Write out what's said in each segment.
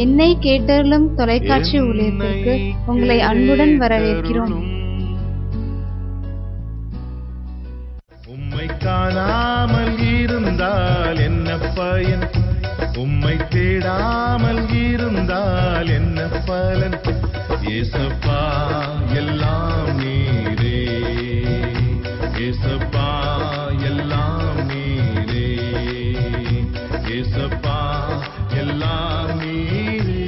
என்னை கேட்டருளும் தொலைக்காட்சி ஊழியத்திற்கு உங்களை அன்புடன் வரவேற்கிறோம். உம்மை காணாமல் இருந்தால் என்ன பயன்? உம்மை தேடாமல் இருந்தால் என்ன பலன்? ஏசப்பா எல்லாம் நீரே, ஏசப்பா எல்லாம் நீரே, ஏசப்பா எல்லாம் நீரே.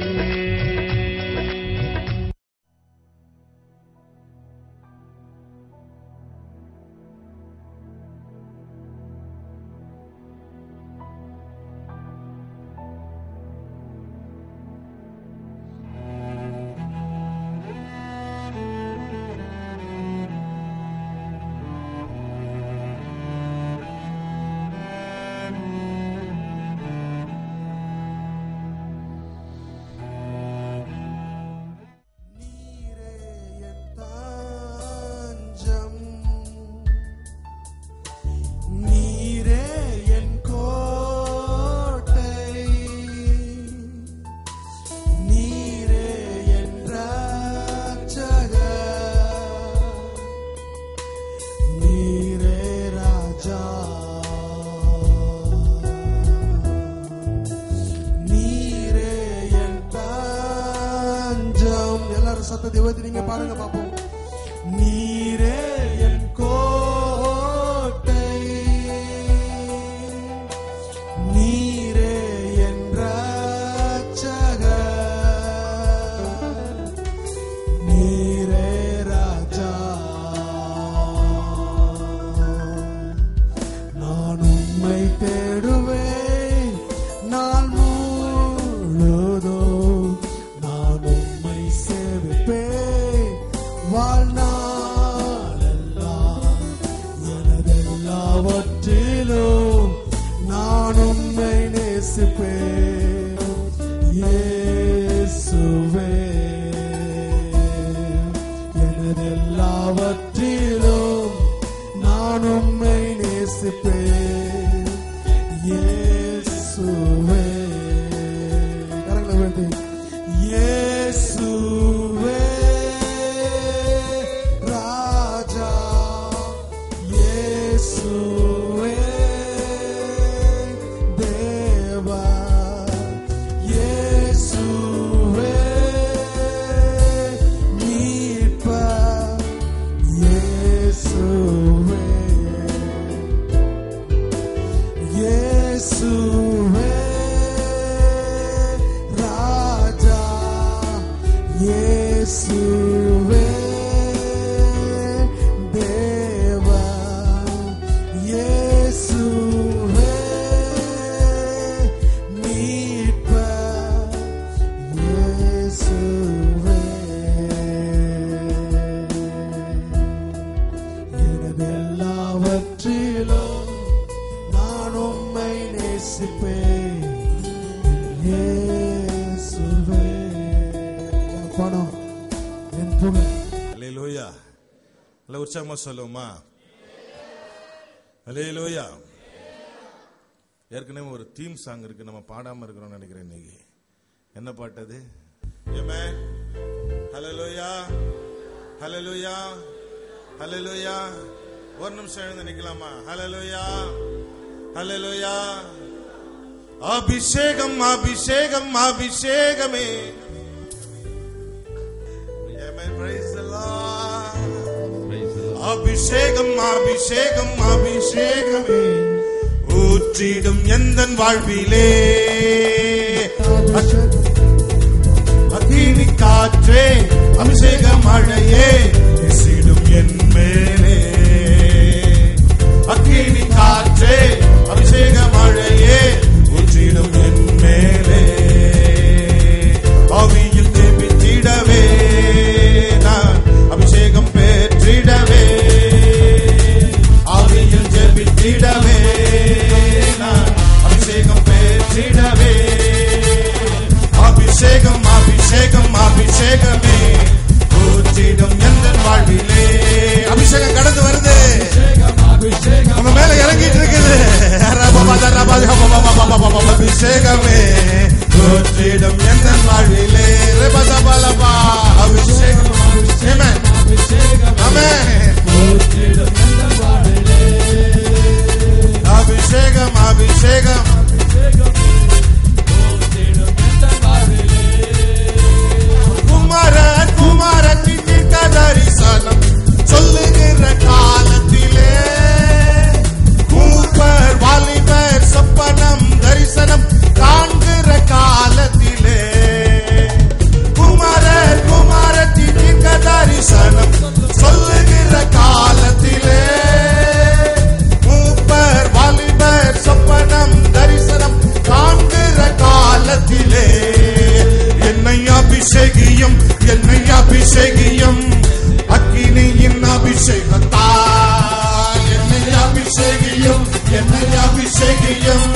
நீங்க பாருங்க பாப்போம். நீரே என் கோட்டை, நீரே என் ரட்சகர், நீரே ராஜா. நான் உம்மை தேடுவேன் நாள் முழுதும், நான் உம்மை சேவிப்பேன் வாழ்நாளெல்லாம். எனதெல்லாவற்றிலும் நான் உம்மை நேசிப்பேன் இயேசுவே. எனதெல்லாவற்றிலும் நான் உம்மை நேசிப்பேன் இயேசுவே. கரங்களை உயர்த்தி இயேசுவே ராஜா, இயேசுவே தேவா, இயேசுவே மீட்பர், இயேசுவே, இயேசுவே ராஜா, இயேசுவே தேவா, இயேசுவே மீட்பர், இயேசுவே. எனதெல்லாவற்றிலும் நான் உம்மை நேசிப்பேன் இயேசுவே. என் பணம், என் புகழ். அல்லேலூயா. நல்ல உற்சாகமா சொல்லுவோமா? அல்லேலூயா. ஏற்கனவே ஒரு தீம் சாங் இருக்கு, நம்ம பாடாம இருக்கிறோம்னு நினைக்கிறேன். இன்னைக்கு என்ன பாட்டு அது? ஆமென். ஹல்லேலூயா, ஹல்லேலூயா, ஹல்லேலூயா. ஒரு நிமிஷம் எழுந்து நிக்கலாமா? ஹல்லேலூயா, ஹல்லேலூயா. அபிஷேகம், அபிஷேகம், அபிஷேகமே. Amen. Praise the Lord. அபிஷேகம், அபிஷேகம், அபிஷேகமே ஊற்றிடும் எந்தன் வாழ்விலே. அக்கினி காற்றே, அபிஷேக மழையே வீசிடும் என் மேலே. அக்கினி காற்றே, அபிஷேக மழையே ஊற்றிடும் என் மேலே. ஆவியில் தேம்பித்திடவே நான் அபிஷேகம் பெற்றிடவே. ஆவியில் ஜெபித்திடவே நான் அபிஷேகம் பெற்றிடவே. அபிஷேகம், அபிஷேகம், அபிஷேகமே ஊற்றிடும் எந்தன் வாழ்விலே. அபிஷேகம் கடந்து வருது, நம்ம மேல இறங்கிட்டு இருக்குது. அபிஷேகமே ஊற்றிடும் எந்த வாழ்விலே. ரெபதபலபா. அபிஷேகம். ஆமென். ஆமென். அபிஷேகம் அபிஷேகம் குமாரன் குமாரத்தின் தீர்க்க தரிசனம் சொல்லுகிற காலத்திலே மூப்பர் வாலிபர் சொப்பனம் தரிசனம் காண்கிற காலத்திலே குமாரன் குமாரத்தின் தீர்க்க தரிசனம் சொல்லுகிற காலத்திலே மூப்பர் வாலிபர் சொப்பனம் தரிசனம் காண்கிற காலத்திலே என்னை அபிஷேகியும் என்னை அபிஷேகியும் அக்கினியின் அபிஷேகத்தால் என்னை அபிஷேகியும் என்னை அபிஷேகியும்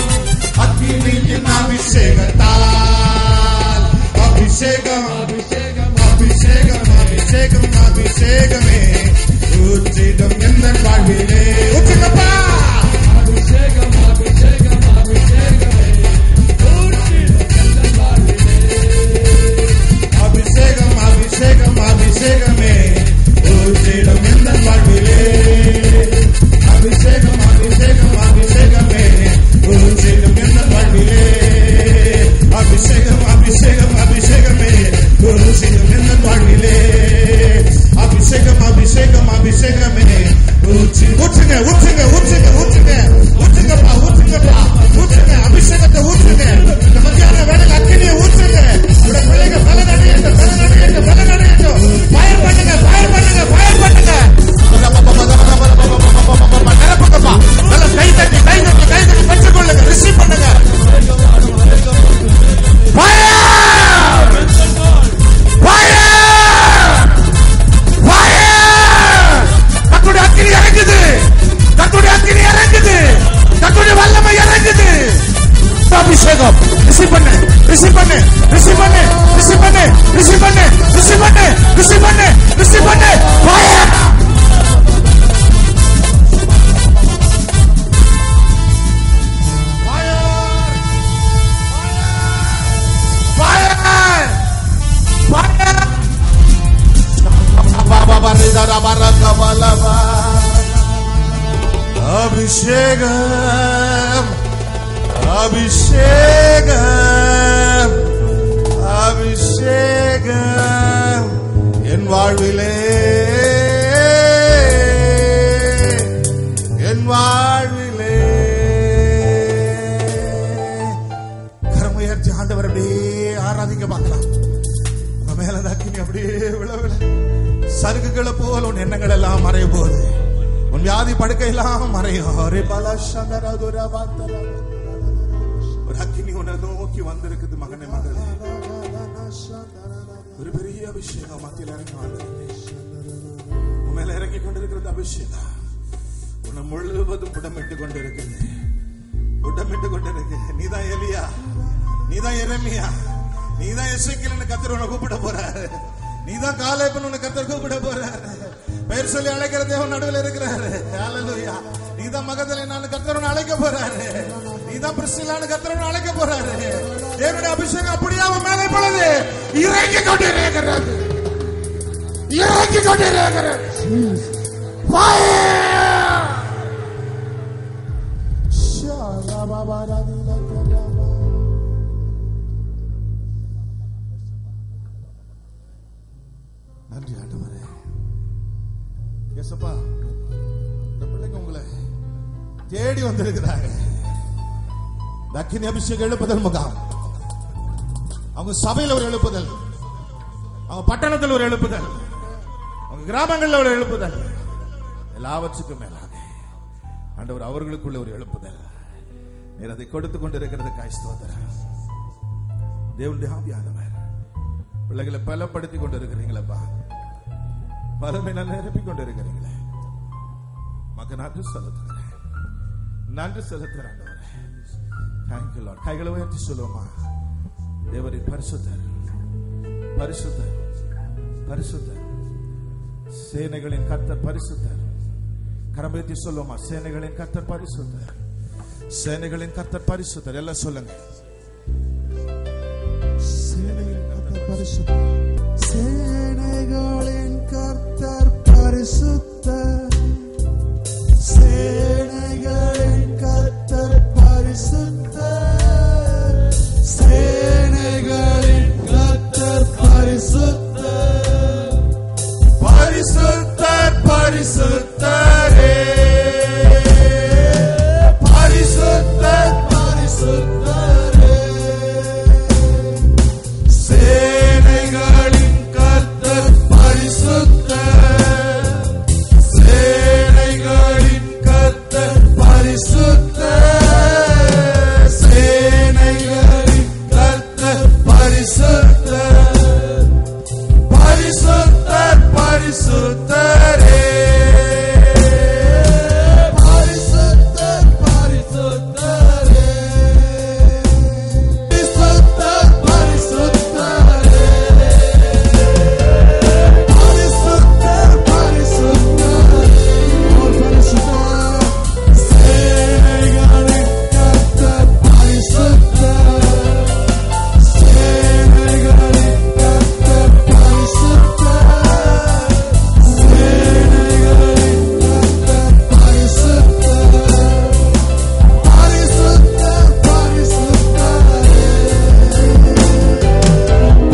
அக்கினியின் அபிஷேகத்தால் அபிஷேகம் அபிஷேகம் அபிஷேகம் அபிஷேகம் அபிஷேகமே ஊற்றிடும் எந்த வாழ்விலே. ஊற்றுங்கப்பா. அபிஷேகம் அபிஷேகம் அபிஷேகமே ஊற்றிடும் எந்த வாழ்விலே. அபிஷேகம் அபிஷேகம் அபிஷேகமே ஊற்றிடும் எந்த வாழ்விலே. அபிஷேகம் அபிஷேகம் அபிஷேகமே ஊற்றிடும் எந்த வாழ்விலே. அபிஷேகம் அபிஷேகம் அபிஷேகமே ஊற்றிடும் எந்த வாழ்விலே. அபிஷேகம் அபிஷேகம் அபிஷேகமே ஊற்றுங்க ஊற்றுங்க ஊற்றுங்க ஊற்றுங்க ஊற்றுங்கப்பா ஊற்றுங்கப்பா ஊற்றுங்க அபிஷேகத்தை ஊற்றுங்க. இந்த மத்தியான வேலைக்கு அக்கினியை ஊற்றுங்க. உங்க பிள்ளைங்க பலனடையட்டும் பலனடையட்டும் பலனடையட்டும். ஃபயர் பண்ணுங்க ஃபயர் பண்ணுங்க ஃபயர் பண்ணுங்க. நிரப்புங்கப்பா. நல்ல கை தட்டி கை தட்டி கை தட்டி பெற்றுக்கொள்ளுங்க. ரிசீவ் பண்ணுங்க. ஃபயர் கர்த்தருடைய அக்கினி இறங்குது. கர்த்தருடைய அக்கினி இறங்குது. கர்த்தருடைய வல்லமை இறங்குது. அபிஷேகம் ரிசீவ் பண்ணு ரிசீவ் பண்ணு ரிசீவ் பண்ணு ரிசீவ் பண்ணு ரிசீவ் பண்ணு ரிசீவ் பண்ணு ரிசீவ் பண்ணு ரிசீவ் பண்ணு. ஃபயர் அபிஷேகம் அபிஷேகம் அபிஷேகம் என் வாழ்விலே என் வாழ்விலே. கரமுயர்த்தி ஆண்டவர் அப்படியே ஆராதிங்க பார்க்கலாம். உங்க மேல அக்கினி அப்படியே விழ விழ சருகுகளை போல உன் எண்ணங்கள் எல்லாம் மறைய போகுது. உன் வியாதி படுக்கை எல்லாம் மறையும். ஒரு அக்கினி உன்னை நோக்கி வந்திருக்குது மகனே மகளே. ஒரு பெரிய அபிஷேகம் மத்தியில் இறங்கி உன் மேல இறங்கி கொண்டிருக்கிறது அபிஷேகம். உன்னை முழுவதும் புடமிட்டு கொண்டிருக்குது புடமிட்டு கொண்டிருக்கு. நீதான் எலியா நீதான் எரேமியா நீதான் எசேக்கியேல் கர்த்தர் உன்னை கூப்பிட போறாரு. நீதான் காலேபன் உன்னை கர்த்தர் கூப்பிட போறாரு. பெயர் சொல்லி அழைக்கிற தேவன் நடுவில் இருக்கிறாரு. ஹல்லேலூயா. நீதான் மகதலேனான்னு கர்த்தர் அழைக்க போறாரு. நீதான் பிரிஸ்கில்லான்னு கர்த்தர் அழைக்க போறாரு. தேவனுடைய அபிஷேகம் அப்படியே அவன் மேலே பொழுது இறங்கி கொண்டிருக்கிறது இறங்கி கொண்டிருக்கிறது. நன்றி ஆண்டவரே. ஏசப்பா இந்த பிள்ளைங்க உங்களை தேடி வந்திருக்கிறாங்க. அக்கினி அபிஷேகம் எழுப்புதல் முகாம். அவங்க சபையில் ஒரு எழுப்புதல், அவங்க பட்டணத்தில் ஒரு எழுப்புதல், அவங்க கிராமங்களில் ஒரு எழுப்புதல், எல்லாவற்றுக்கும் மேலாக ஆண்டவர் அவர்களுக்குள்ள ஒரு எழுப்புதல். நீர் அதை கொடுத்துக் கொண்டிருக்கிறது. ஸ்தோத்திரம். தேவனுடைய ஆவியானவர் பிள்ளைகளை பலப்படுத்திக் கொண்டிருக்கிறீங்களப்பா. பலமையில நிரப்பிக் கொண்டிருக்கிறீங்களே. மக்கள் நன்றி செலுத்துகிறேன். நன்றி செலுத்துகிறேன். Thank you Lord. கைகளை உயர்த்தி சொல்லுவோமா? தேவரின் பரிசுத்தர் பரிசுத்தர் பரிசுத்தர் சேனைகளின் கர்த்தர் பரிசுத்தர். கரம்பேத்தி சொல்லுவோமா? சேனைகளின் கர்த்தர் பரிசுத்தர் சேனைகளின் கர்த்தர் பரிசுத்தர். எல்லாம் சொல்லுங்க. சேனைகளின் கர்த்தர் பரிசுத்தர், சேனைகளின் கர்த்தர் பரிசுத்தர், சேனைகளின் கர்த்தர் பரிசுத்தர், பரிசுத்தர் பரிசுத்தரே, பரிசுத்தர் பரிசுத்தரே, சேனைகளின் கர்த்தர் பரிசுத்தர், சேனைகளின் கர்த்தர் பரிசுத்தர், சேனைகளின் கர்த்தர் பரிசுத்தர், பரிசுத்தர் பரிசுத்தரே, பரிசுத்தர் பரிசுத்தரே, பரிசுத்தர் பரிசுத்தரே, பரிசுத்தர் பரிசுத்தரே, பரிசுத்தர், சேனைகளின் கர்த்தர் பரிசுத்தர், சேனைகளின் கர்த்தர் பரிசுத்தர், சேனைகளின் கர்த்தர் பரிசுத்தர், பரிசுத்தர் பரிசுத்தரே,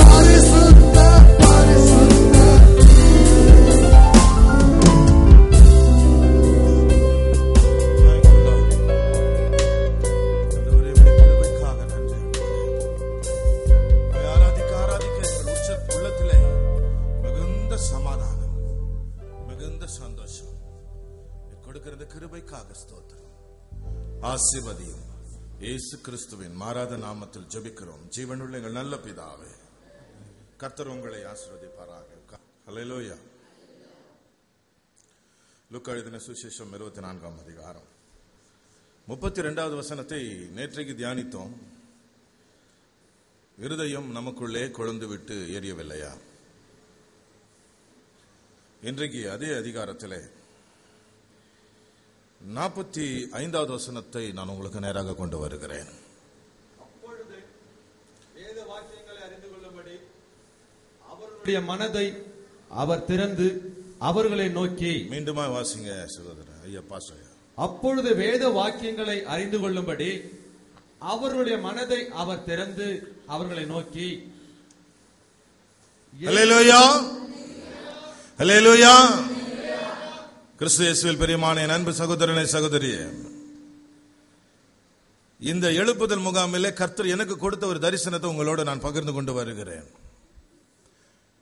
பரிசுத்தர் பரிசுத்தர். உள்ளத்திலே மிகுந்த சமாதானம், மிகுந்த சந்தோஷம் கொடுக்கிறது. கிருபைக்காக ஸ்தோத்திரம். ஆசீர்வதியும் இயேசு கிறிஸ்துவின் மாறாத நாமத்தில் ஜெபிக்கிறோம் ஜீவனுள்ள எங்கள் நல்ல பிதாவே. கர்த்தர் உங்களை ஆசீர்வதிப்பாராக. ஹல்லேலூயா. லூக்கா எழுதின சுவிசேஷம் 24ஆம் அதிகாரம் 32வது வசனத்தை நேற்றைக்கு தியானித்தோம். இருதயம் நமக்குள்ளே கொழுந்து விட்டு எரியவில்லையா? இன்றைக்கு அதே அதிகாரத்திலே 45வது வசனத்தை நான் உங்களுக்கு நேராக கொண்டு வருகிறேன். அப்பொழுது வேத வாக்கியங்களை அறிந்து கொள்ளும்படி அவர்களுடைய மனதை அவர் திறந்து அவர்களை நோக்கி. மீண்டுமா வாசிங்க சகோதரர். ஐயா பாஸ்டர். அப்பொழுது வேத வாக்கியங்களை அறிந்து கொள்ளும்படி அவர்களுடைய மனதை அவர் திறந்து அவர்களை நோக்கி. ஹல்லேலூயா, ஹல்லேலூயா. கிறிஸ்து இயேசுவில் பிரியமான என் அன்பு சகோதரனே சகோதரியே, இந்த எழுப்புதல் முகாமிலே கர்த்தர் எனக்கு கொடுத்த ஒரு தரிசனத்தை உங்களோடு நான் பகிர்ந்து கொண்டு வருகிறேன்.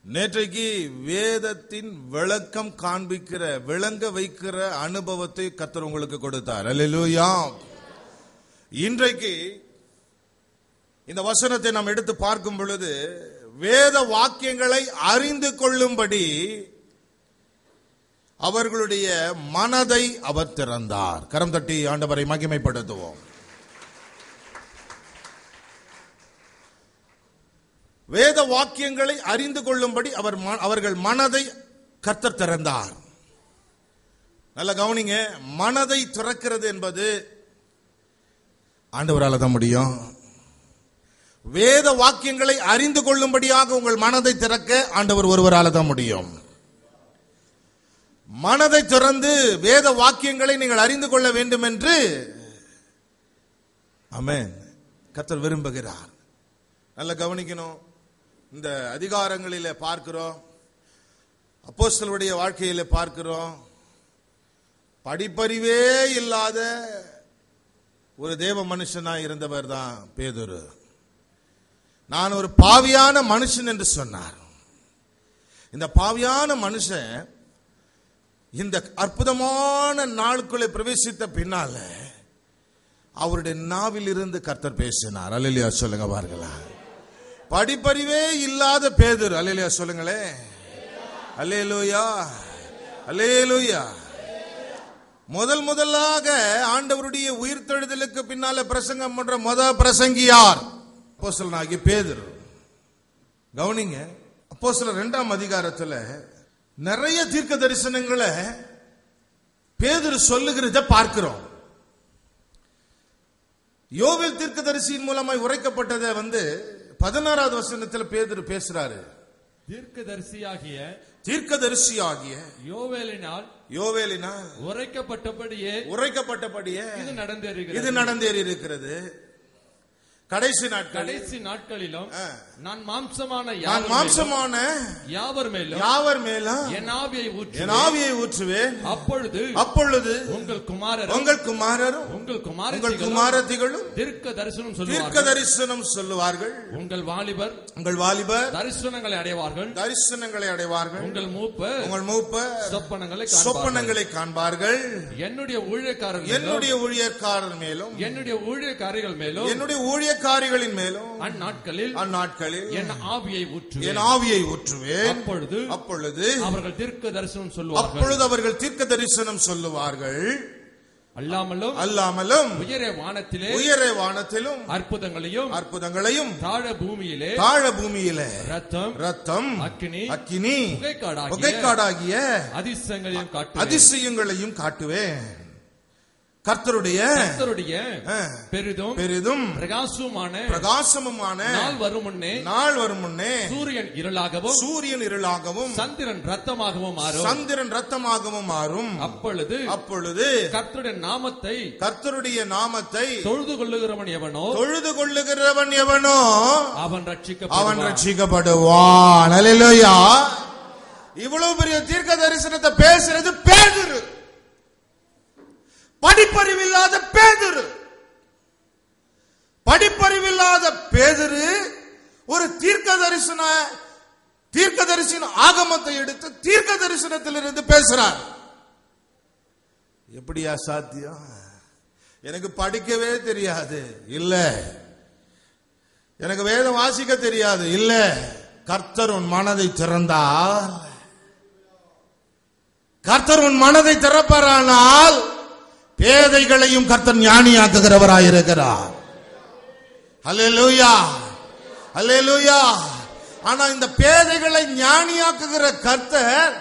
நேற்றைக்கு வேதத்தின் விளக்கம் காண்பிக்கிற, விளங்க வைக்கிற அனுபவத்தை கர்த்தர் உங்களுக்கு கொடுத்தார். ஹல்லேலூயா. இன்றைக்கு இந்த வசனத்தை நாம் எடுத்து பார்க்கும் பொழுது வேத வாக்கியங்களை அறிந்து கொள்ளும்படி அவர்களுடைய மனதை அவர் திறந்தார். கரம் தட்டி ஆண்டவரை மகிமைப்படுத்துவோம். வேத வாக்கியங்களை அறிந்து கொள்ளும்படி அவர்கள் மனதை கர்த்தர் திறந்தார். நல்ல கவனிங்க. மனதை திறக்கிறது என்பது ஆண்டவரால் தான் முடியும். வேத வாக்கியங்களை அறிந்து கொள்ளும்படியாக உங்கள் மனதை திறக்க ஆண்டவர் ஒருவரால் தான் முடியும். மனதை திறந்து வேத வாக்கியங்களை நீங்கள் அறிந்து கொள்ள வேண்டும் என்று ஆமென் கர்த்தர் விரும்புகிறார். நல்ல கவனிக்கணும். இந்த அதிகாரங்களிலே பார்க்கிறோம், அப்போஸ்தலருடைய வாழ்க்கையிலே பார்க்கிறோம், படிப்பறிவே இல்லாத ஒரு தேவ மனுஷனாய் இருந்தவர் தான் பேதுரு. நான் ஒரு பாவியான மனுஷன் என்று சொன்னார். இந்த பாவியான மனுஷன் இந்த அற்புதமான நாளுக்குள்ளே பிரவேசித்த பின்னால அவருடைய நாவில் இருந்து கர்த்தர் பேசினார். அல்லேலூயா சொல்லுங்க பாருங்களா. படிப்பறிவே இல்லாத பேதுரு. அல்லேலூயா சொல்லுங்களே. அல்லேலூயா, அல்லேலூயா. முதலாக ஆண்டவருடைய உயிர்த்தெழுதலுக்கு பின்னால பிரசங்கம் பண்ற பிரசங்கி யார்? அப்போஸ்தலனாகிய பேதுரு. கவனிங்க. அப்போஸ்தலர் 2ஆம் அதிகாரத்துல நிறைய தீர்க்க தரிசனங்களை பேதுரு சொல்லுகிறத பார்க்கிறோம். யோவேல் தீர்க்கதரிசியின் மூலமாய் உரைக்கப்பட்டதை 16வது வசனத்துல பேதுரு பேசுறாரு. தீர்க்கதரிசியாகிய யோவேலினால் உரைக்கப்பட்டபடியே இது நடந்தேறி இருக்கிறது. கடைசி நாட்களிலும் நான் மாம்சமான யாவர் மேலும் என் ஆவியை ஊற்றுவேன். அப்பொழுது உங்கள் குமாரரும் உங்கள் குமாரத்திகளும் தீர்க்க தரிசனம் சொல்லுவார்கள். உங்கள் வாலிபர் தரிசனங்களை அடைவார்கள். உங்கள் மூப்பர் சொப்பனங்களை காண்பார்கள். என்னுடைய ஊழியக்காரர் மேலும் என்னுடைய ஊழியக்காரிகளின் மேலும் அந்நாட்களில் என் ஆவியை ஊற்றுவேன். அப்பொழுது அவர்கள் தீர்க்க தரிசனம் சொல்லுவார்கள். அல்லாமலும் உயரே வானத்திலும் அற்புதங்களையும் தாழ பூமியிலே ரத்தம் அக்கினி புகைக்காடாகிய அதிசயங்களையும் காட்டுவேன். கர்த்தருடைய பெரிதும் பிரகாசமுமான நாள் வரும் முன்னே சூரியன் இருளாகவும் சந்திரன் ரத்தமாகவும் மாறும். அப்பொழுது கர்த்தருடைய நாமத்தை தொழுது கொள்ளுகிறவன் எவனோ அவன் ரட்சிக்கப்படுவான். அல்லேலூயா. இவ்வளவு பெரிய தீர்க்க தரிசனத்தை பேசுறது பேதுரு. படிப்பறிவில்லாத பேதுரு ஒரு தீர்க்கதரிசியின் ஆகமத்தை எடுத்து தீர்க்க தரிசனத்திலிருந்து பேசுறார். எப்படியா சாத்தியம்? எனக்கு படிக்கவே தெரியாது, இல்ல. எனக்கு வேதம் வாசிக்க தெரியாது, இல்ல. கர்த்தர் உன் மனதை திறந்தால், கர்த்தர் உன் மனதை திறப்பாரானால் பேதைகளையும் கர்த்தர் ஞானியாக்குகிறவராயிருக்கிறார். அல்லேலூயா, அல்லேலூயா. ஆனா இந்த பேதைகளை ஞானியாக்குகிற கர்த்தர்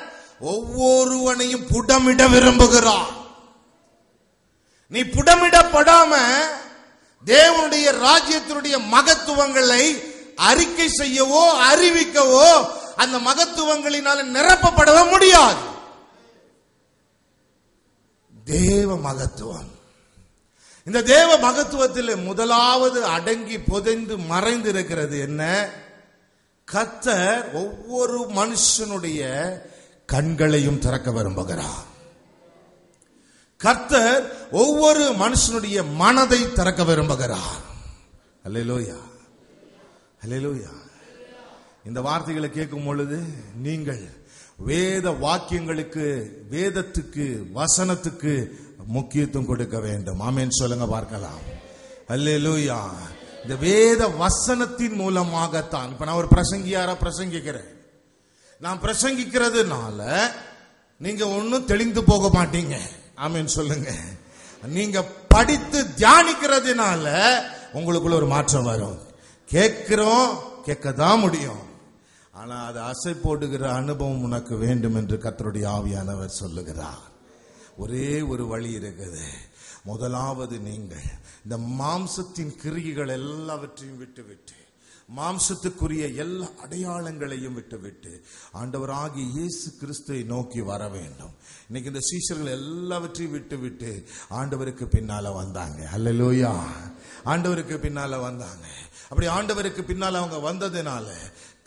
ஒவ்வொருவனையும் புடமிட விரும்புகிறார். நீ புடமிடப்படாம தேவனுடைய ராஜ்யத்தினுடைய மகத்துவங்களை அறிக்கை செய்யவோ அறிவிக்கவோ அந்த மகத்துவங்களினால நிரப்பப்படவே முடியாது. தேவ மகத்துவம், இந்த தேவ மகத்துவத்தில் முதலாவது அடங்கி புதைந்து மறைந்து இருக்கிறது என்ன? கர்த்தர் ஒவ்வொரு மனுஷனுடைய கண்களையும் திறக்க விரும்புகிறார். கர்த்தர் ஒவ்வொரு மனுஷனுடைய மனதை திறக்க விரும்புகிறார். அல்லேலூயா, அல்லேலூயா. இந்த வார்த்தைகளை கேட்கும் பொழுது நீங்கள் வேத வாக்கியங்களுக்கு, வேதத்துக்கு, வசனத்துக்கு முக்கியத்துவம் கொடுக்க வேண்டும். ஆமென் சொல்லுங்க பார்க்கலாம். அல்லேலூயா. இந்த வேத வசனத்தின் மூலமாகத்தான் இப்ப நான் ஒரு பிரசங்கியாரா பிரசங்கிக்கிறேன். நான் பிரசங்கிக்கிறதுனால நீங்க ஒன்னும் தெளிந்து போக மாட்டீங்க. ஆமென் சொல்லுங்க. நீங்க படித்து தியானிக்கிறதுனால உங்களுக்குள்ள ஒரு மாற்றம் வரும். கேட்கிறோம், கேட்கதான் முடியும். ஆனா அது அசை போடுகிற அனுபவம் உனக்கு வேண்டும் என்று கர்த்தருடைய ஆவியானவர் சொல்லுகிறார். ஒரே ஒரு வழி இருக்குது. முதலாவது நீங்கள் இந்த மாம்சத்தின் கிரியைகள் எல்லாவற்றையும் விட்டுவிட்டு, மாம்சத்துக்குரிய எல்லா அடையாளங்களையும் விட்டுவிட்டு ஆண்டவராகிய இயேசு கிறிஸ்துவை நோக்கி வர வேண்டும். இன்னைக்கு இந்த சீஷர்கள் எல்லாவற்றையும் விட்டுவிட்டு ஆண்டவருக்கு பின்னால வந்தாங்க. அல்லேலூயா. ஆண்டவருக்கு பின்னால வந்தாங்க. அப்படி ஆண்டவருக்கு பின்னால அவங்க வந்ததுனால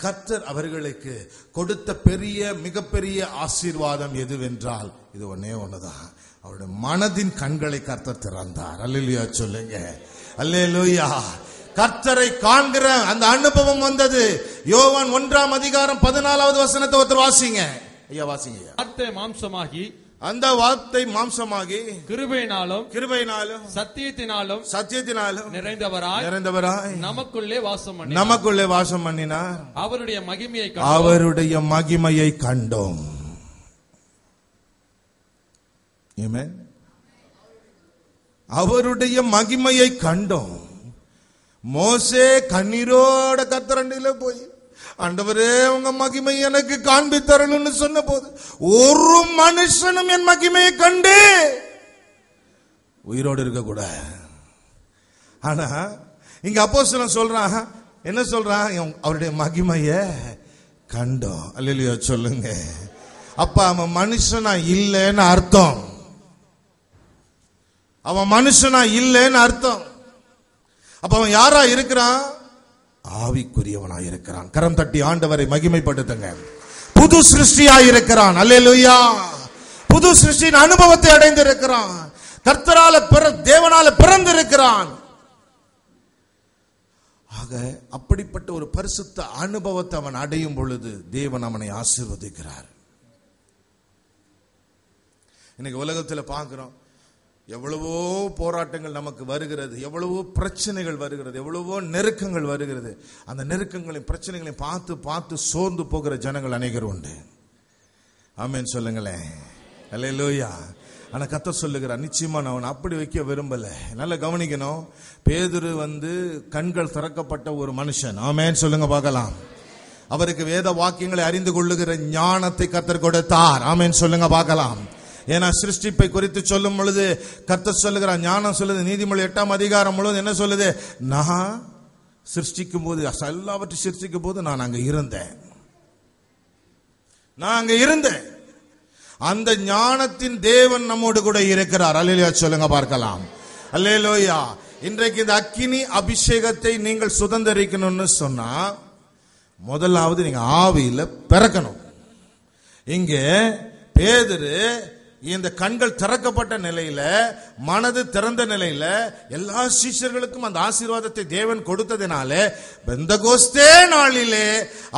கர்த்தர் அவர்களுக்கு கொடுத்த பெரிய மிகப்பெரிய ஆசீர்வாதம் எதுவென்றால் இது ஒன்னே ஒண்ணுதான். அவருடைய மனதின் கண்களை கர்த்தர் திறந்தார். அல்லேலூயா சொல்லுங்க. அல்லேலூயா. கர்த்தரை காண்கிற அந்த அனுபவம் வந்தது. யோவான் 1:14 ஒருத்தர் வாசிங்க. ஐயா வாசிங்க. வார்த்தை மாம்சமாகி, அந்த வார்த்தை மாம்சமாகி கிருபையினாலும் சத்தியத்தினாலும் நிறைந்தவராய் நமக்குள்ளே வாசம் பண்ணினார். அவருடைய மகிமையை கண்டோம். ஆமென். அவருடைய மகிமையை கண்டோம். மோசே கண்ணீரோட கர்த்தரண்டையில போய், ஆண்டவரே உங்க மகிமை எனக்கு காண்பித்தரணும்னு சொன்ன போது ஒரு மனுஷனும் என் மகிமையை கண்டு உயிரோடு இருக்க கூட. ஆனா இங்க அப்போஸ்தலன் சொல்றான், என்ன சொல்றான்? அவருடைய மகிமைய கண்டோம். அல்லேலூயா சொல்லுங்க. அப்ப அவன் மனுஷனா இல்லைன்னு அர்த்தம். அவன் மனுஷனா இல்லைன்னு அர்த்தம். அப்ப அவன் யாரா இருக்கிறான்? ஆவிக்குரியவனா இருக்கிறான். கரம் தட்டி ஆண்டவரை மகிமைப்படுத்துங்க. புது சிருஷ்டியா இருக்கிறான். அல்லேலூயா. புது சிருஷ்டியின் அனுபவத்தை அடைந்திருக்கிறான். கர்த்தரால தேவனால பிறந்திருக்கிறான். ஆக அப்படிப்பட்ட ஒரு பரிசுத்த அனுபவத்தை அவன் அடையும் பொழுது தேவன் அவனை ஆசீர்வதிக்கிறார். இன்னைக்கு உலகத்தில் பார்க்கிறோம், எவ்வளவோ போராட்டங்கள் நமக்கு வருகிறது, எவ்வளவோ பிரச்சனைகள் வருகிறது, எவ்வளவோ நெருக்கங்கள் வருகிறது. அந்த நெருக்கங்களையும் பிரச்சனைகளையும் பார்த்து பார்த்து சோர்ந்து போகிற ஜனங்கள் அநேகர் உண்டு. ஆமென் சொல்லுங்களேன். அல்லேலூயா. ஆனா கர்த்தர் சொல்லுகிறார், நிச்சயமா நான் அப்படி வைக்க விரும்பல. நல்லா கவனிக்கணும். பேதுரு கண்கள் திறக்கப்பட்ட ஒரு மனுஷன். ஆமென் சொல்லுங்க பார்க்கலாம். அவருக்கு வேத வாக்கியங்களை அறிந்து கொள்ளுகிற ஞானத்தை கர்த்தர் கொடுத்தார். ஆமென் சொல்லுங்க பார்க்கலாம். ஏன்னா சிருஷ்டிப்பை குறித்து சொல்லும் பொழுது கர்த்தர் சொல்லுகிறார், ஞானம் சொல்லுது. நீதிமொழி 8ஆம் அதிகாரம் முழுவதும் என்ன சொல்லுது? நான் சிருஷ்டிக்கும் போது, எல்லாவற்றையும் சிருஷ்டிக்கும் போது நான் அங்க இருந்தேன். அந்த ஞானத்தின் தேவன் நம்மோடு கூட இருக்கிறார். அல்லேலூயா சொல்லுங்க பார்க்கலாம். அல்லேலூயா. இன்றைக்கு இந்த அக்கினி அபிஷேகத்தை நீங்கள் சுதந்திரிக்கணும்னு சொன்னா முதலாவது நீங்க ஆவியில பிறக்கணும். இங்கே பேதுரு இந்த கண்கள் திறக்கப்பட்ட நிலையில, மனது திறந்த நிலையில எல்லா சீஷர்களுக்கும் அந்த ஆசீர்வாதத்தை தேவன் கொடுத்ததினாலே பெந்தகோஸ்தே நாளிலே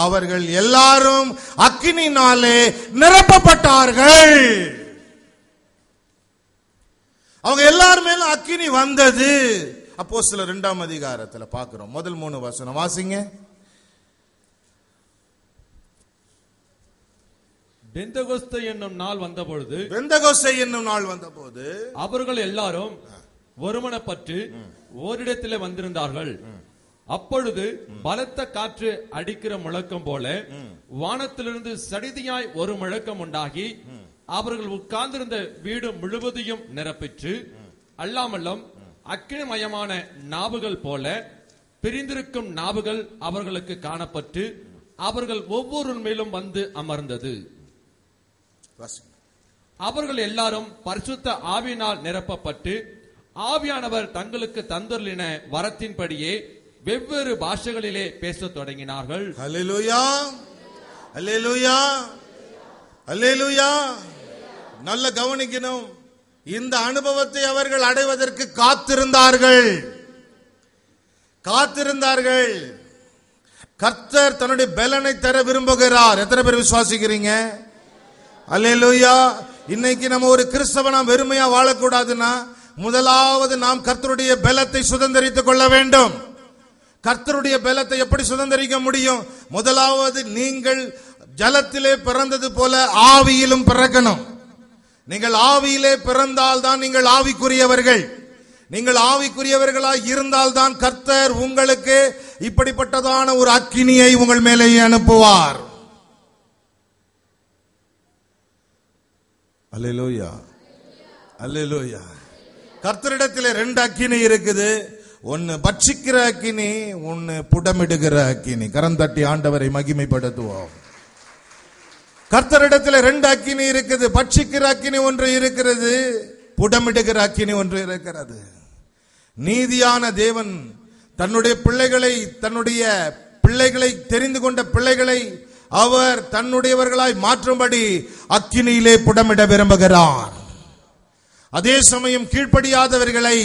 அவர்கள் எல்லாரும் அக்கினினாலே நிரப்பப்பட்டார்கள். அவங்க எல்லாரும் மேலும் அக்கினி வந்தது. அப்போஸ்தலர் 2ஆம் அதிகாரத்தில் பார்க்கிறோம். முதல் 3 வசனம் வாசிங்க. பெந்தகோஸ்தே என்னும் நாள் வந்தபொழுது அவர்கள் எல்லாரும் ஒருமனப்பட்டு ஓரிடத்திலே வந்திருந்தார்கள். அப்பொழுது பலத்த காற்று அடிக்கிற முழக்கம் போல வானத்திலிருந்து சடிதியாய் ஒரு முழக்கம் உண்டாகி அவர்கள் உட்கார்ந்திருந்த வீடு முழுவதையும் நிரப்பிற்று. அல்லாமலும் அக்கினிமயமான நாவுகள் போல பிரிந்திருக்கும் நாவுகள் அவர்களுக்கு காணப்பட்டு அவர்கள் ஒவ்வொரு மேலும் வந்து அமர்ந்தது. அவர்கள் எல்லாரும் பரிசுத்த ஆவியினால் நிரப்பப்பட்டு ஆவியானவர் தங்களுக்கு தந்தருளின வரத்தின்படியே வெவ்வேறு பாஷைகளிலே பேசத் தொடங்கினார்கள். அல்லேலூயா, அல்லேலூயா, அல்லேலூயா. நல்ல கவனிக்கணும். இந்த அனுபவத்தை அவர்கள் அடைவதற்கு காத்திருந்தார்கள். கர்த்தர் தன்னுடைய பலனை தர விரும்புகிறார். எத்தனை பேர் விசுவாசிக்கிறீங்க? அல்லேலூயா. இன்னைக்கு நம்ம ஒரு கிறிஸ்தவனா வெறுமையா வாழக்கூடாதுன்னா முதலாவது நாம் கர்த்தருடைய பலத்தை சுதந்தரித்துக் கொள்ள வேண்டும். கர்த்தருடைய பலத்தை எப்படி சுதந்தரிக்க முடியும்? முதலாவது நீங்கள் ஜலத்திலே பிறந்தது போல ஆவியிலும் பிறக்கணும். நீங்கள் ஆவியிலே பிறந்தால் தான் நீங்கள் ஆவிக்குரியவர்கள். நீங்கள் ஆவிக்குரியவர்களாய் இருந்தால் தான் கர்த்தர் உங்களுக்கு இப்படிப்பட்டதான ஒரு அக்கினியை உங்கள் மேலே அனுப்புவார். அல்லேலூயா, அல்லேலூயா. கர்த்தரிடத்தில் 2 அக்கினி இருக்குது. ஒன்னு பட்சிக்கிற அக்கினி, ஒன்னு புடமிடுகிற அக்கினி. கரம் தட்டி ஆண்டவரை மகிமைப்படுத்துவோம். கர்த்தரிடத்தில் 2 அக்கினி இருக்குது. பட்சிக்கிற அக்கினி ஒன்று இருக்கிறது, புடமிடுகிற அக்கினி ஒன்று இருக்கிறது. நீதியான தேவன் தன்னுடைய பிள்ளைகளை தெரிந்து கொண்ட பிள்ளைகளை அவர் தன்னுடையவர்களாய் மாற்றும்படி அக்கினியிலே புடமிட விரும்புகிறார். அதே சமயம் கீழ்ப்படியாதவர்களை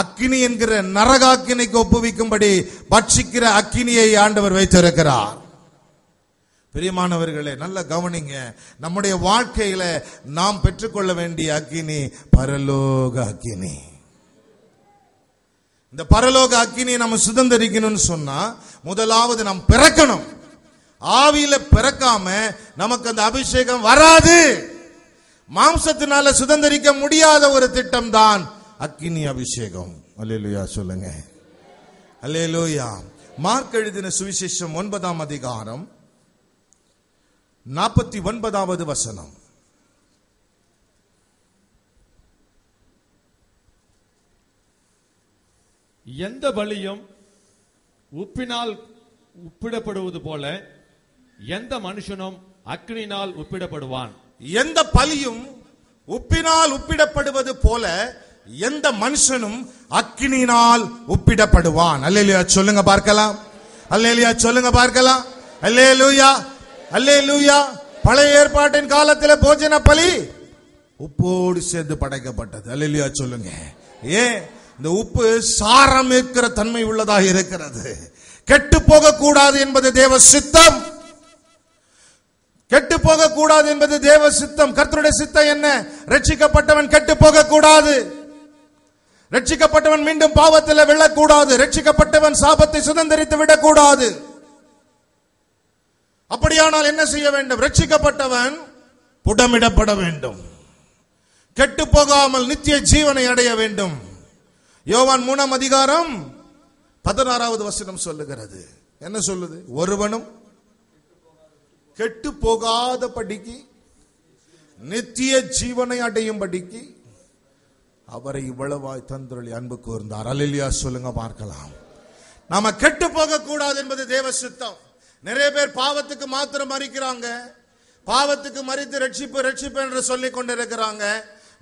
அக்கினி என்கிற நரகாக்கினிக்கு ஒப்புவிக்கும்படி பட்சிக்கிற அக்கினியை ஆண்டவர் வைத்திருக்கிறார். பிரியமானவர்களே, நல்ல கவனிங்க. நம்முடைய வாழ்க்கையில நாம் பெற்றுக்கொள்ள வேண்டிய அக்கினி பரலோக அக்கினி. இந்த பரலோக அக்கினியை நம்ம சுதந்திரிக்கணும்னு சொன்னா முதலாவது நாம் பிறக்கணும். ஆவியில பிறக்காம நமக்கு அந்த அபிஷேகம் வராது. மாம்சத்தினால சுதந்திரிக்க முடியாத ஒரு திட்டம் தான் அக்கினி அபிஷேகம். அல்லேலூயா சொல்லுங்க. அல்லேலூயா. மார்க் எழுதின சுவிசேஷம் 9ஆம் அதிகாரம் 49வது வசனம். எந்த பலியும் உப்பினால் உப்பிடப்படுவது போல எந்த மனுஷனும் அக்கினியினால் உப்பிடப்படுவான். எந்த பலியும் உப்பினால் உப்பிடப்படுவது போல எந்த மனுஷனும் அக்கினியினால் உப்பிடப்படுவான். அல்லேலூயா சொல்லுங்க பார்க்கலாம். அல்லேலூயா சொல்லுங்க பார்க்கலாம். அல்லேலூயா அல்லேலூயா. பழைய ஏற்பாட்டின் காலத்தில் போஜன பலி உப்போடு சேர்ந்து படைக்கப்பட்டது. அல்லேலூயா சொல்லுங்க. ஏன்? இந்த உப்பு சாரம் இருக்கிற தன்மை உள்ளதாக இருக்கிறது. கெட்டு போக கூடாது என்பது தேவ சித்தம். கெட்டு போக கூடாது என்பது தேவ சித்தம். கர்த்தருடைய சித்தம் என்ன? ரட்சிக்கப்பட்டவன் கெட்டு போக கூடாது. ரட்சிக்கப்பட்டவன் மீண்டும் பாவத்தில் விழக்கூடாது. ரட்சிக்கப்பட்டவன் சாபத்தை சுதந்திரித்து விடக்கூடாது. அப்படியானால் என்ன செய்ய வேண்டும்? ரட்சிக்கப்பட்டவன் புடமிடப்பட வேண்டும். கெட்டு போகாமல் நித்திய ஜீவனை அடைய வேண்டும். யோவான் 3 அதிகாரம் 16வது வசனம் சொல்லுகிறது. என்ன சொல்லுது? ஒருவனும் கெட்டு போகாதபடிக்கு நித்திய ஜீவனை அடையும் படிக்கு அவரை இவ்வளவாய் தந்தருளி அன்பு கூர்ந்தார். அல்லேலூயா சொல்லுங்க பார்க்கலாம். நாம கெட்டு போக கூடாது என்பது தேவ சித்தம். நிறைய பேர் பாவத்துக்கு மாத்திரம் மரிக்கிறாங்க. பாவத்துக்கு மரித்து ரட்சிப்பு ரட்சிப்பு என்று சொல்லிக் கொண்டிருக்கிறாங்க.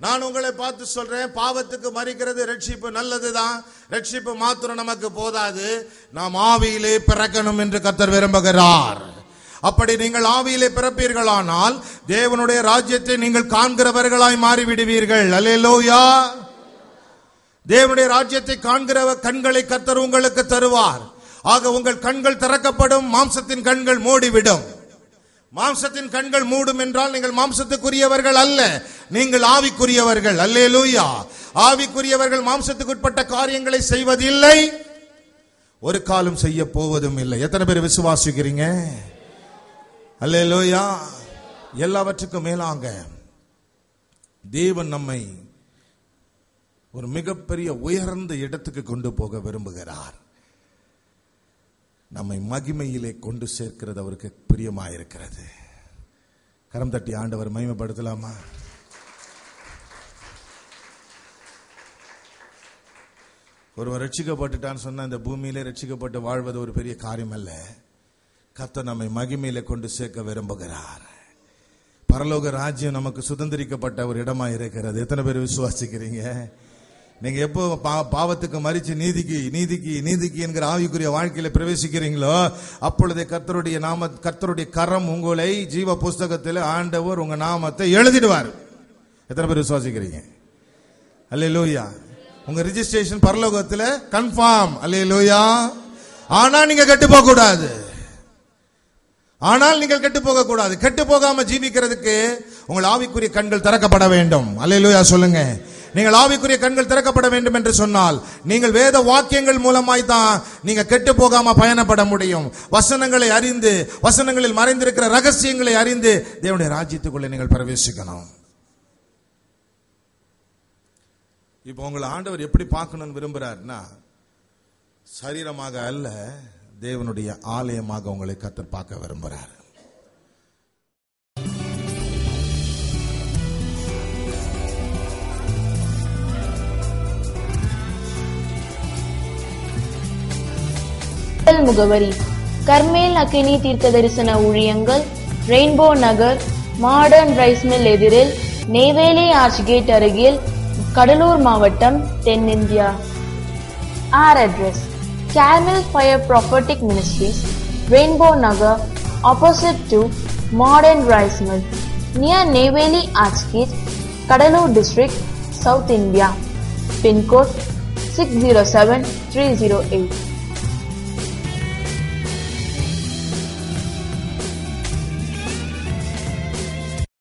நான் உங்களை பார்த்து சொல்றேன், பாவத்துக்கு மரிக்கிறது ரட்சிப்பு நல்லதுதான். ரட்சிப்பு மாத்திரம் நமக்கு போதாது. நாம் ஆவியிலே பிறக்கணும் என்று கர்த்தர் விரும்புகிறார். அப்படி நீங்கள் ஆவியிலே பிறப்பீர்களானால் தேவனுடைய ராஜ்யத்தை நீங்கள் காண்கிறவர்களாய் மாறிவிடுவீர்கள். அல்லேலூயா. தேவனுடைய ராஜ்யத்தை காண்கிற கண்களை கர்த்தர் உங்களுக்கு தருவார். ஆக உங்கள் கண்கள் திறக்கப்படும், மாம்சத்தின் கண்கள் மூடிவிடும். மாம்சத்தின் கண்கள் மூடும் என்றால் நீங்கள் மாம்சத்துக்குரியவர்கள் அல்ல, நீங்கள் ஆவிக்குரியவர்கள். அல்லேலூயா. ஆவிக்குரியவர்கள் மாம்சத்துக்குட்பட்ட காரியங்களை செய்வதில்லை, ஒரு காலம் செய்ய போவதும் இல்லை. எத்தனை பேர் விசுவாசிக்கிறீங்க? அல்லேலூயா. எல்லாவற்றுக்கும் மேலாக தேவன் நம்மை ஒரு மிகப்பெரிய உயர்ந்த இடத்துக்கு கொண்டு போக விரும்புகிறார். நம்மை மகிமையிலே கொண்டு சேர்க்கிறது அவருக்கு பிரியமாயிருக்கிறது. கரம் தட்டி ஆண்டவர் மகிமைப்படுத்தலாமா? ஒருவர் ரட்சிக்கப்பட்டுட்டான்னு சொன்னா இந்த பூமியிலே ரட்சிக்கப்பட்டு வாழ்வது ஒரு பெரிய காரியம் அல்ல. கர்த்தர் நம்மை மகிமையிலே கொண்டு சேர்க்க விரும்புகிறார். பரலோக ராஜ்யம் நமக்கு சுதந்திரிக்கப்பட்ட ஒரு இடமா இருக்கிறது. எத்தனை பேர் விசுவாசிக்கிறீங்க? நீங்க எப்போ பாவத்துக்கு மரிச்சு நீதிக்கு நீதிக்கு நீதிக்கு என்கிற ஆவிக்குரிய வாழ்க்கையில பிரவேசிக்கிறீங்களோ அப்பொழுதே கர்த்தருடைய கரம் உங்களை ஜீவ புஸ்தகத்தில் ஆண்டவர் உங்க நாமத்தை எழுதிடுவார். எத்தனை பேர் விசுவாசிக்கிறீங்க? அல்லேலூயா. உங்க ரெஜிஸ்ட்ரேஷன் பரலோகத்தில் கன்ஃபார்ம். அல்லேலூயா. ஆனா நீங்க கெட்டு போக கூடாது. ஆனால் நீங்கள் கெட்டு போக கூடாது. கெட்டு போகாம ஜீவிக்கிறதுக்கு உங்கள் ஆவிக்குரிய கண்கள் திறக்கப்பட வேண்டும். அல்லேலூயா சொல்லுங்க. நீங்கள் ஆவிக்குரிய கண்கள் திறக்கப்பட வேண்டும் என்று சொன்னால் நீங்கள் வேத வாக்கியங்கள் மூலமாய் தான் நீங்க கெட்டு போகாம பயணப்பட முடியும். வசனங்களை அறிந்து, வசனங்களில் மறைந்திருக்கிற ரகசியங்களை அறிந்து தேவனுடைய ராஜ்யத்துக்குள்ளே நீங்கள் பிரவேசிக்கணும். இப்போ உங்களை ஆண்டவர் எப்படி பார்க்கணும்னு விரும்புறாருன்னா, சரீரமாக அல்ல, தேவனுடைய ஆலயமாக உங்களை கர்த்தர் பார்க்க விரும்புகிறார். முகவரி: கர்மேல் அக்கினி தீர்க்க தரிசன ஊழியங்கள், ரெயின்போ நகர், மாடர்ன் ரைஸ் மில் எதிரில், நெய்வேலி ஆர்ச் கேட் அருகில், கடலூர் மாவட்டம், தென்னிந்தியா. Our address: Carmel Fire Prophetic Ministries, Rainbow Nagar, opposite to Modern Rice Mill, near Neyveli Archgate, Kadalur District, South India. Pin code 607308.